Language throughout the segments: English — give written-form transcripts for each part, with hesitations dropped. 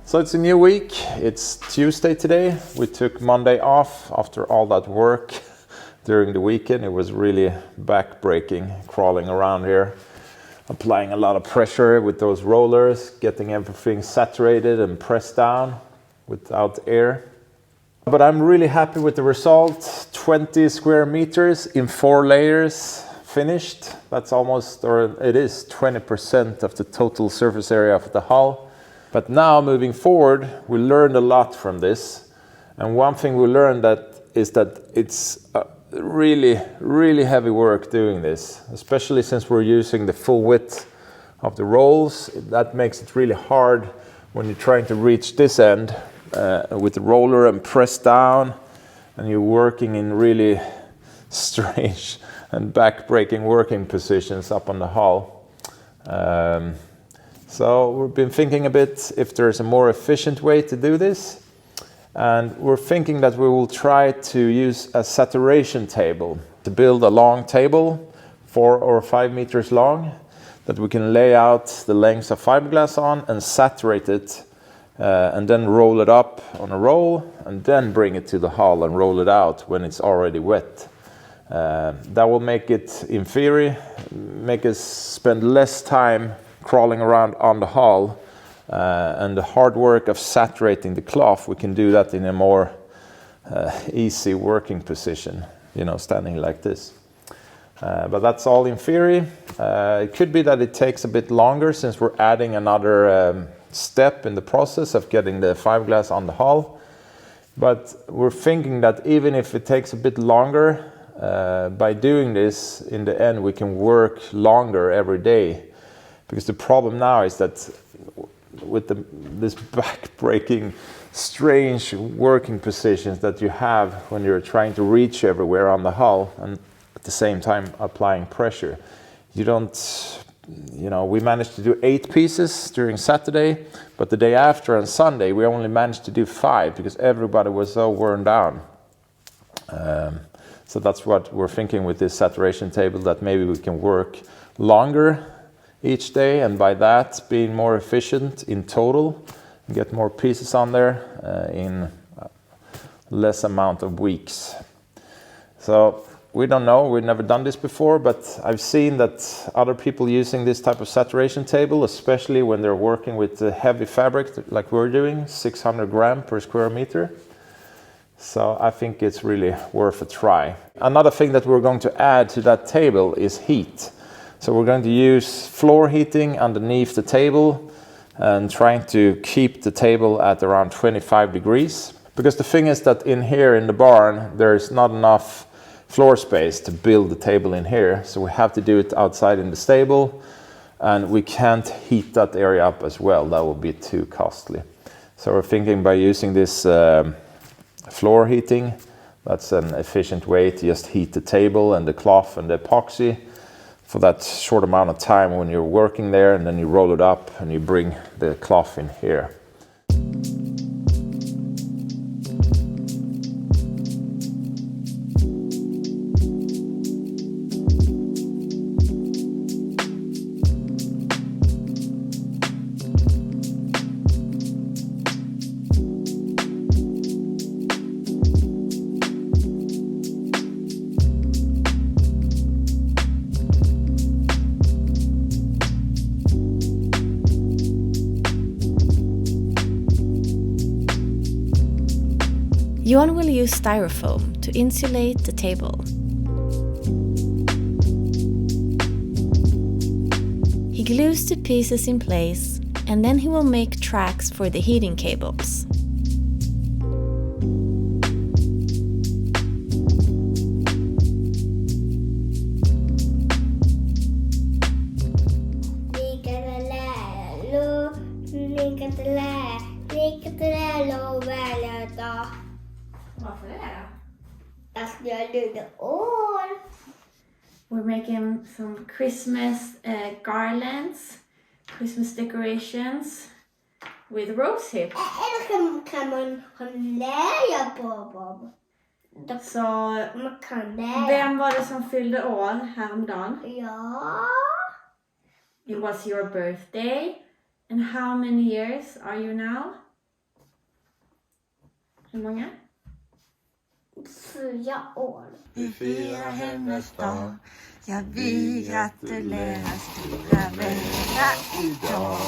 So it's a new week. It's Tuesday today. We took Monday off after all that work during the weekend. It was really back-breaking crawling around here, applying a lot of pressure with those rollers, getting everything saturated and pressed down without air. But I'm really happy with the result. 20 square meters in 4 layers finished. That's almost, or it is 20% of the total surface area of the hull. But now moving forward, we learned a lot from this. And one thing we learned is that it's really, really heavy work doing this, especially since we're using the full width of the rolls. That makes it really hard when you're trying to reach this end with the roller and press down, and you're working in really strange and back-breaking working positions up on the hull. So we've been thinking a bit if there's a more efficient way to do this. And we're thinking that we will try to use a saturation table to build a long table, 4 or 5 meters long, that we can lay out the lengths of fiberglass on and saturate it, and then roll it up on a roll and then bring it to the hull and roll it out when it's already wet. That will make it, in theory, make us spend less time crawling around on the hull, and the hard work of saturating the cloth, we can do that in a more easy working position, standing like this. But that's all in theory. It could be that it takes a bit longer since we're adding another step in the process of getting the fiberglass on the hull. But we're thinking that even if it takes a bit longer, by doing this, in the end, we can work longer every day. Because the problem now is that with this back-breaking, strange working positions that you have when you're trying to reach everywhere on the hull and at the same time applying pressure, we managed to do 8 pieces during Saturday, but the day after on Sunday we only managed to do 5 because everybody was so worn down. So that's what we're thinking with this saturation table, that maybe we can work longer each day, and by that being more efficient in total, get more pieces on there in less amount of weeks. So we don't know, we've never done this before, but I've seen that other people using this type of saturation table, especially when they're working with heavy fabric like we're doing, 600 gram per square meter. So I think it's really worth a try. Another thing that we're going to add to that table is heat. So we're going to use floor heating underneath the table and trying to keep the table at around 25 degrees. Because the thing is that in here in the barn, there's not enough floor space to build the table in here. So we have to do it outside in the stable, and we can't heat that area up as well. That would be too costly. So we're thinking by using this floor heating, that's an efficient way to just heat the table and the cloth and the epoxy for that short amount of time when you're working there, and then you roll it up and you bring the cloth in here. Johan will use styrofoam to insulate the table. He glues the pieces in place, and then he will make tracks for the heating cables. Varför det då? Jag ska do the all. We're making some Christmas garlands, Christmas decorations with rose hips. Eller kan man ha läger på dem? Så Man kan det. vem var det som fyllde år häromdagen? Ja. It was your birthday. And how many years are you now? Hur många? 4 år. Vi firar hennes dag. Ja, vi gratulerar stora Vera idag.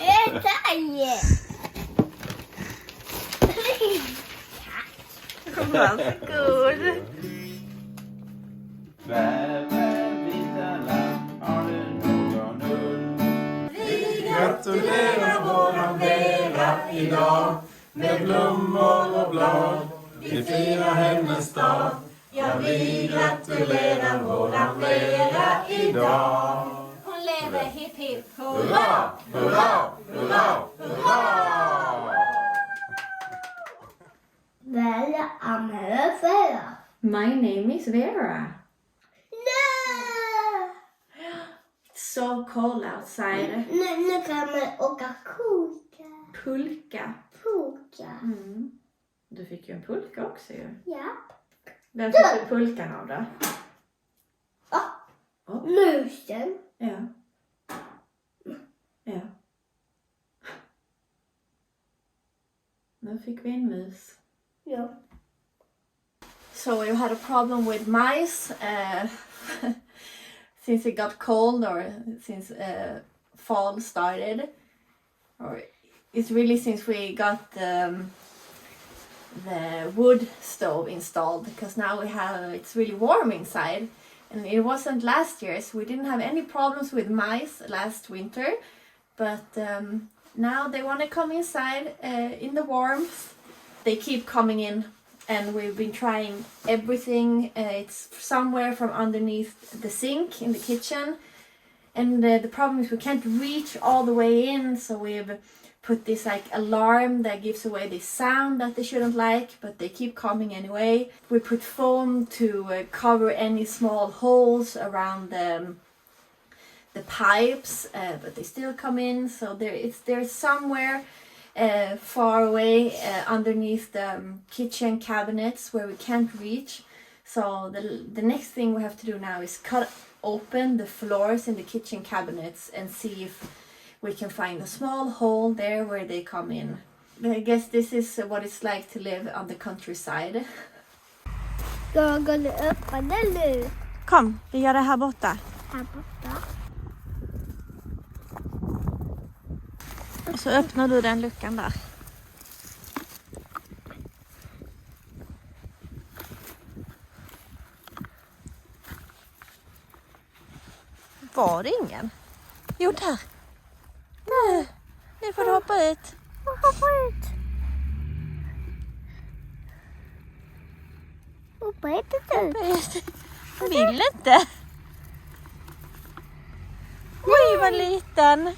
Jättebra! Varsågod. Gratulerar våran Vera idag med blommor och blad. Vi firar hennes dag. Ja, vi gratulerar våran Vera idag. Hon lever hipp hipp. Hurra, hurra, hurra, hurra! Vera, I'm Vera. My name is Vera. No! It's so cold outside. Nu kan man åka pulka. Pulka. Pulka. Mm. Du fick ju en pulka också ju. Ja. Vem fick du pulkan av då? Musen. Ja. Ja. Nu fick vi en mus. Ja. So we had a problem with mice since it got cold, or since fall started, or it's really since we got the wood stove installed, because now it's really warm inside, and it wasn't last year, so we didn't have any problems with mice last winter, but now they want to come inside in the warmth. They keep coming in. And we've been trying everything. It's somewhere from underneath the sink in the kitchen. And the problem is we can't reach all the way in. So we've put this like alarm that gives away this sound that they shouldn't like. But they keep coming anyway. We put foam to cover any small holes around the pipes. But they still come in. So there's somewhere far away underneath the kitchen cabinets where we can't reach. So the next thing we have to do now is cut open the floors in the kitchen cabinets and see if we can find a small hole there where they come in. I guess this is what it's like to live on the countryside. Jag går öppna nu. Kom, vi gör det här borta. Här borta. Och så öppnar du den luckan där. Var det ingen? Jo, där. Nu får du hoppa ut. Hoppa ut. Hoppa ut. Jag vill inte. Oj, vad liten.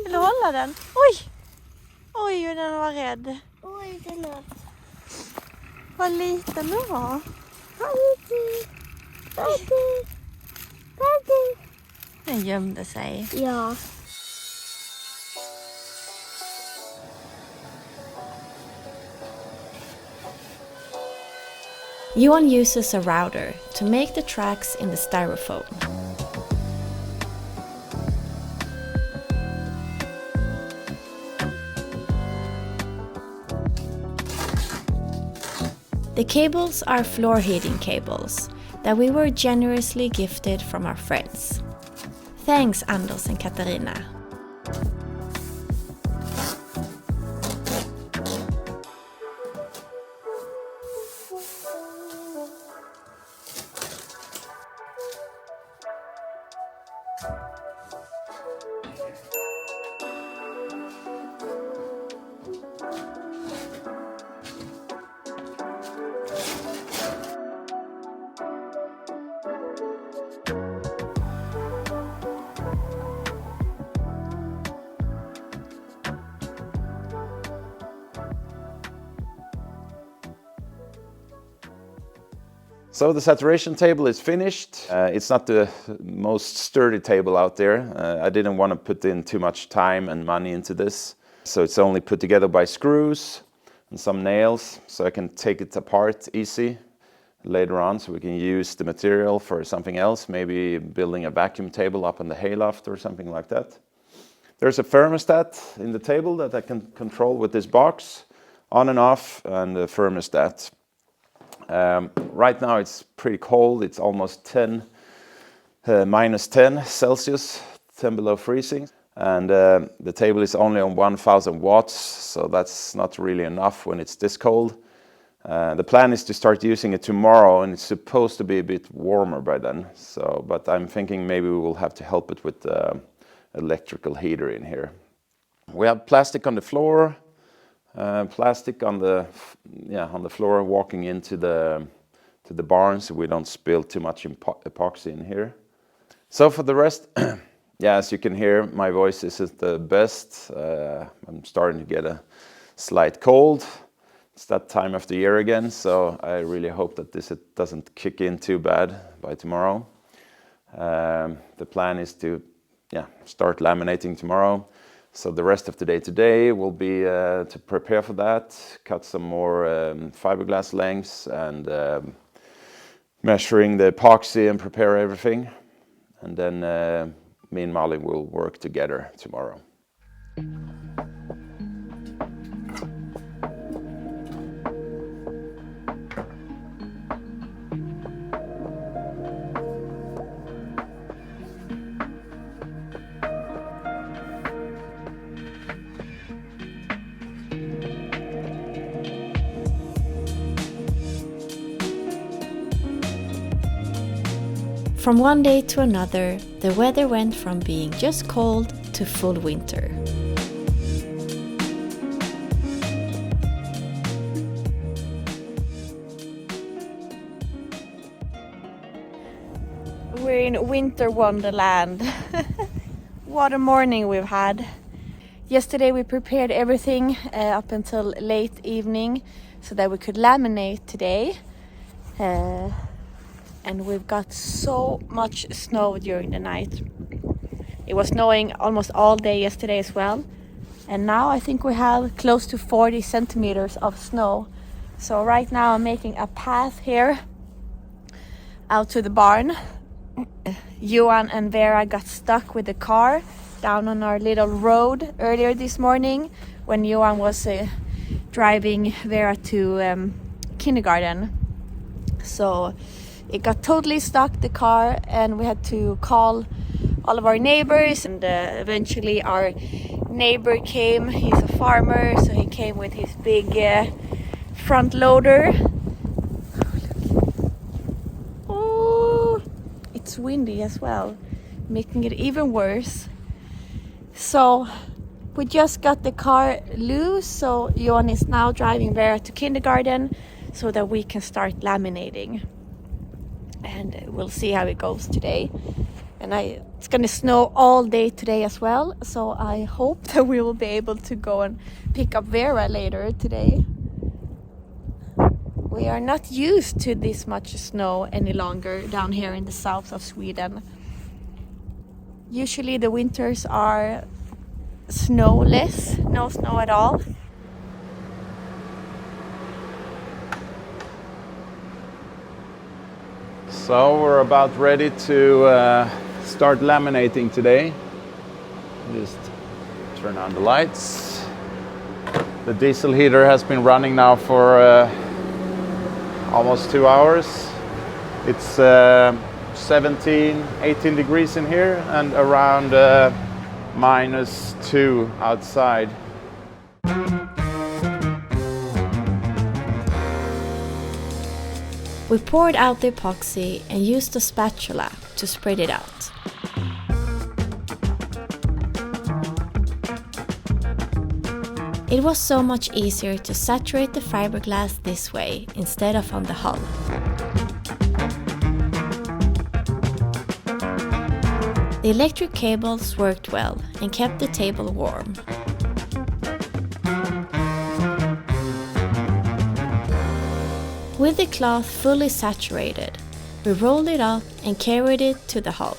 Vill du hålla den? Oj! Oj, den var rädd. Oj, den är... Vad liten du var. Den gömde sig. Ja. Johan uses a router to make the tracks in the styrofoam. The cables are floor heating cables that we were generously gifted from our friends. Thanks, Anders and Katarina. So the saturation table is finished. It's not the most sturdy table out there. I didn't want to put in too much time and money into this. So it's only put together by screws and some nails, so I can take it apart easy later on, so we can use the material for something else, maybe building a vacuum table up in the hayloft or something like that. There's a thermostat in the table that I can control with this box, on and off, and the thermostat. Right now it's pretty cold. It's almost minus 10 Celsius, 10 below freezing. And the table is only on 1000 watts, so that's not really enough when it's this cold. The plan is to start using it tomorrow, and it's supposed to be a bit warmer by then. But I'm thinking maybe we will have to help it with the electrical heater in here. We have plastic on the floor, plastic on the floor walking into the barn, so we don't spill too much epoxy in here. So for the rest, yeah, as you can hear, my voice isn't the best. I'm starting to get a slight cold. It's that time of the year again, so I really hope that this doesn't kick in too bad by tomorrow. The plan is to start laminating tomorrow. So the rest of the day today will be to prepare for that, cut some more fiberglass lengths, and measuring the epoxy and prepare everything. And then me and Malin will work together tomorrow. From one day to another, the weather went from being just cold to full winter. We're in winter wonderland. What a morning we've had. Yesterday we prepared everything up until late evening so that we could laminate today. And we've got so much snow during the night. It was snowing almost all day yesterday as well. And now I think we have close to 40 centimeters of snow. So right now I'm making a path here out to the barn. Johan and Vera got stuck with the car down on our little road earlier this morning when Johan was driving Vera to kindergarten. So it got totally stuck, the car, and we had to call all of our neighbors, and eventually our neighbor came. He's a farmer, so he came with his big front loader. Oh, it's windy as well, making it even worse. So we just got the car loose, so Johan is now driving Vera to kindergarten so that we can start laminating. And we'll see how it goes today. And it's gonna snow all day today as well, so I hope that we will be able to go and pick up Vera later today. We are not used to this much snow any longer down here in the south of Sweden. Usually the winters are snowless, no snow at all. So we're about ready to start laminating today. Just turn on the lights. The diesel heater has been running now for almost 2 hours. It's 17, 18 degrees in here and around -2 outside. We poured out the epoxy and used a spatula to spread it out. It was so much easier to saturate the fiberglass this way instead of on the hull. The electric cables worked well and kept the table warm. With the cloth fully saturated, we rolled it up and carried it to the hull.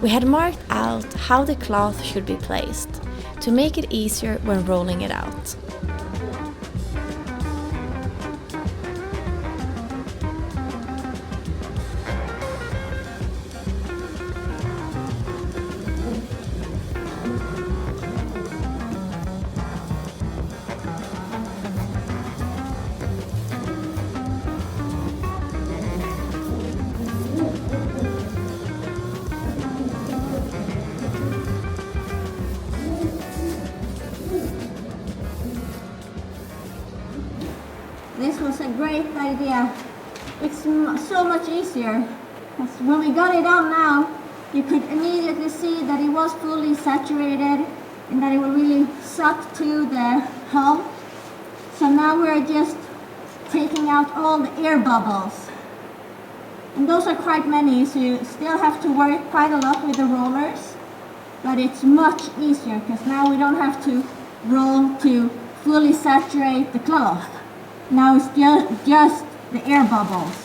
We had marked out how the cloth should be placed to make it easier when rolling it out. this was a great idea. It's so much easier. When we got it on now, you could immediately see that it was fully saturated and that it will really suck to the hull. So now we're just taking out all the air bubbles. And those are quite many, so you still have to work quite a lot with the rollers. But it's much easier because now we don't have to roll to fully saturate the cloth. Now it's just the air bubbles.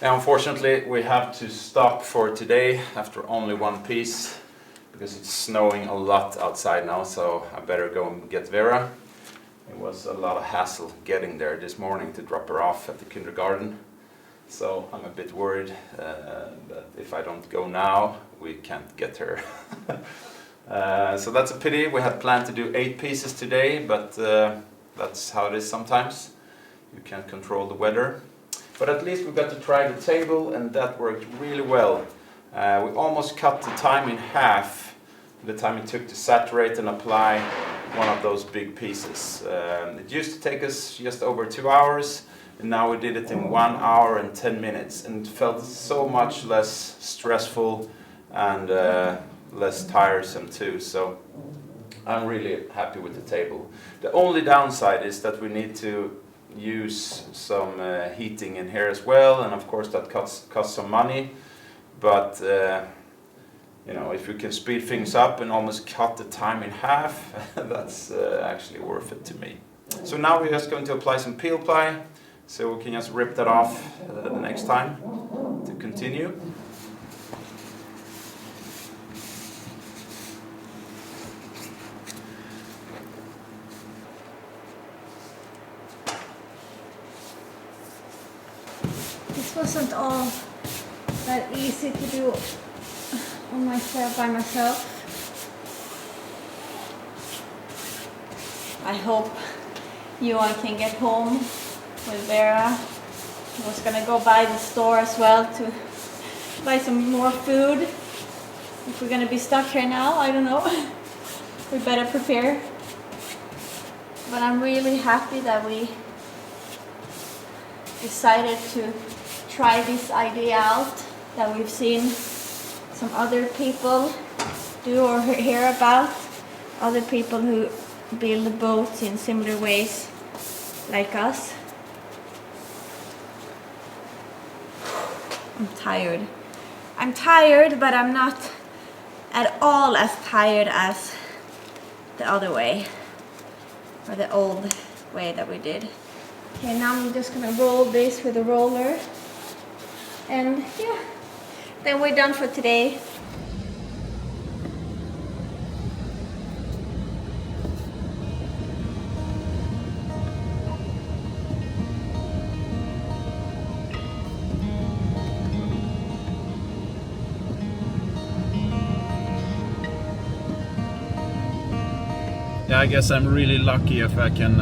Unfortunately, we have to stop for today after only one piece because it's snowing a lot outside now, so I better go and get Vera. It was a lot of hassle getting there this morning to drop her off at the kindergarten, so I'm a bit worried that if I don't go now, we can't get her. So that's a pity. We had planned to do 8 pieces today, but that's how it is sometimes. You can't control the weather. But at least we got to try the table, and that worked really well. We almost cut the time in half, the time it took to saturate and apply one of those big pieces. It used to take us just over 2 hours, and now we did it in 1 hour and 10 minutes, and it felt so much less stressful and less tiresome too. So I'm really happy with the table. The only downside is that we need to use some heating in here as well, and of course that costs some money, but you know, if we can speed things up and almost cut the time in half, that's actually worth it to me. So now we're just going to apply some peel ply, so we can just rip that off the next time to continue. This wasn't all that easy to do by myself. I hope Johan can get home with Vera. I was gonna go by the store as well to buy some more food. If we're gonna be stuck here now, I don't know. We better prepare. But I'm really happy that we decided to try this idea out, that we've seen some other people do or hear about, other people who build boats in similar ways like us. I'm tired, but I'm not at all as tired as the other way, or the old way that we did. Okay, now I'm just gonna roll this with a roller, and yeah, then we're done for today. Yeah, I guess I'm really lucky if I can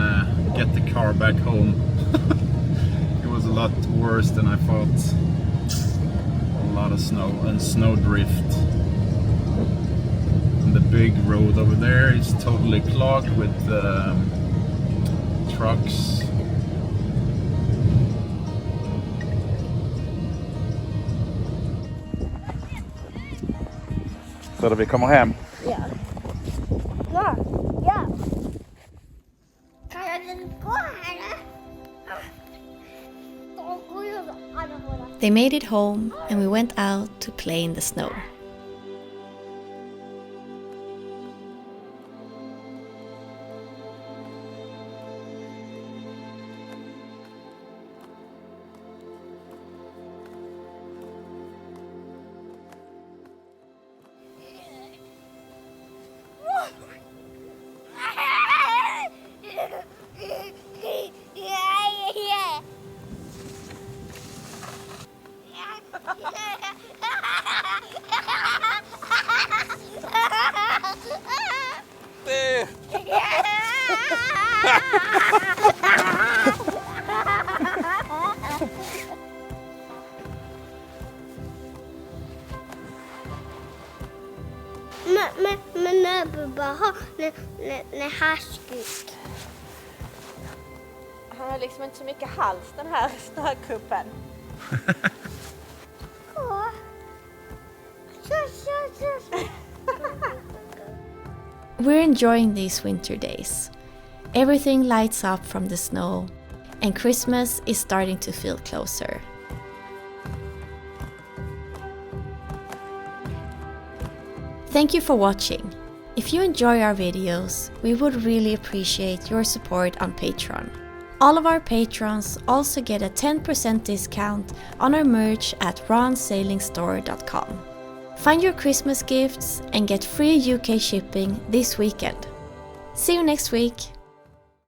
get the car back home. It was a lot worse than I thought. A lot of snow and snow drift. And the big road over there is totally clogged with trucks. Så vi kommer hem. Ja. Ja. Ja. Kan jag gå här? Då går ju alla våra. They made it home and we went out to play in the snow. den härskigt. Han har liksom inte så mycket hals, den här snökuppen. We're enjoying these winter days. Everything lights up from the snow, and Christmas is starting to feel closer. Thank you for watching. If you enjoy our videos, we would really appreciate your support on Patreon. All of our patrons also get a 10% discount on our merch at ronsailingstore.com. Find your Christmas gifts and get free UK shipping this weekend. See you next week!